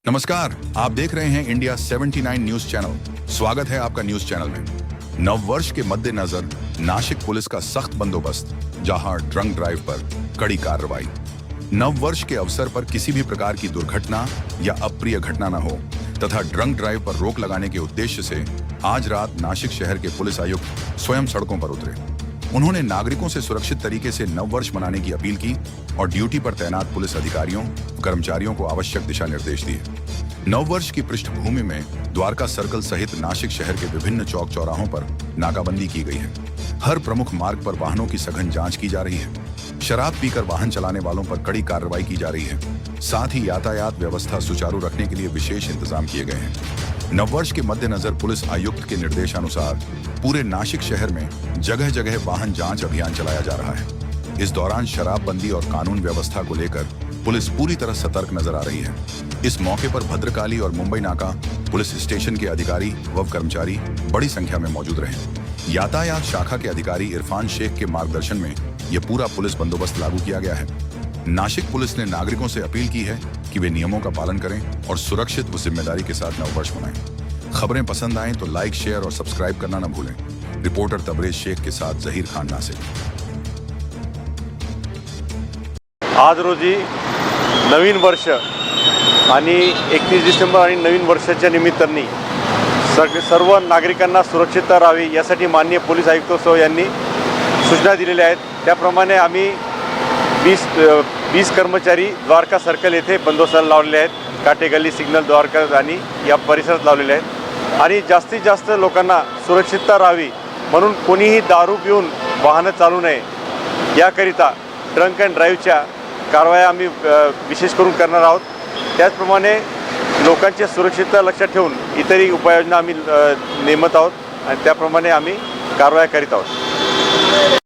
नमस्कार, आप देख रहे हैं इंडिया 79 न्यूज चैनल। स्वागत है आपका न्यूज चैनल में। नववर्ष के मद्देनजर नासिक पुलिस का सख्त बंदोबस्त, जहां ड्रंक ड्राइव पर कड़ी कार्रवाई। नववर्ष के अवसर पर किसी भी प्रकार की दुर्घटना या अप्रिय घटना न हो तथा ड्रंक ड्राइव पर रोक लगाने के उद्देश्य से आज रात नासिक शहर के पुलिस आयुक्त स्वयं सड़कों पर उतरे। उन्होंने नागरिकों से सुरक्षित तरीके से नववर्ष मनाने की अपील की और ड्यूटी पर तैनात पुलिस अधिकारियों कर्मचारियों को आवश्यक दिशा निर्देश दिए। नववर्ष की पृष्ठभूमि में द्वारका सर्कल सहित नासिक शहर के विभिन्न चौक चौराहों पर नाकाबंदी की गई है। हर प्रमुख मार्ग पर वाहनों की सघन जांच की जा रही है। शराब पीकर वाहन चलाने वालों पर कड़ी कार्रवाई की जा रही है। साथ ही यातायात व्यवस्था सुचारू रखने के लिए विशेष इंतजाम किए गए हैं। नववर्ष के मद्देनजर पुलिस आयुक्त के निर्देशानुसार पूरे नासिक शहर में जगह जगह वाहन जांच अभियान चलाया जा रहा है। इस दौरान शराबबंदी और कानून व्यवस्था को लेकर पुलिस पूरी तरह सतर्क नजर आ रही है। इस मौके पर भद्रकाली और मुंबई नाका पुलिस स्टेशन के अधिकारी व कर्मचारी बड़ी संख्या में मौजूद रहे। यातायात शाखा के अधिकारी इरफान शेख के मार्गदर्शन में यह पूरा पुलिस बंदोबस्त लागू किया गया है। नासिक पुलिस ने नागरिकों से अपील की है कि वे नियमों का पालन करें और सुरक्षित व जिम्मेदारी के साथ नववर्ष मनाएं। खबरें पसंद आएं तो लाइक, शेयर और सब्सक्राइब करना न भूलें। रिपोर्टर तबरेज शेख के साथ जहीर खान नासिक। आज रोजी नवीन वर्ष आणि 31 डिसेंबर आणि नवीन वर्षाच्या निमित्ताने सर्व नागरिकांना सुरक्षितता राहावी यासाठी माननीय पोलीस आयुक्तसह यांनी सूचना दिलेल्या आहेत। त्याप्रमाणे आम्ही 20 कर्मचारी द्वारका सर्कल येथे बंदोबस्ताला लावलेले आहेत। काटे गल्ली, सिग्नल, द्वारका आणि या परिसरात लावलेले आहेत आणि जास्तीत जास्त लोकांना सुरक्षितता राहावी म्हणून कोणीही दारू पिऊन वाहनं चालू नये याकरिता ड्रंक अँड ड्राईव्हच्या कारवाया आम्ही विशेष करून करणार आहोत। त्याचप्रमाणे लोकांची सुरक्षितता लक्षात ठेवून इतरही उपाययोजना आम्ही नेमत आहोत आणि त्याप्रमाणे आम्ही कारवाया करीत आहोत।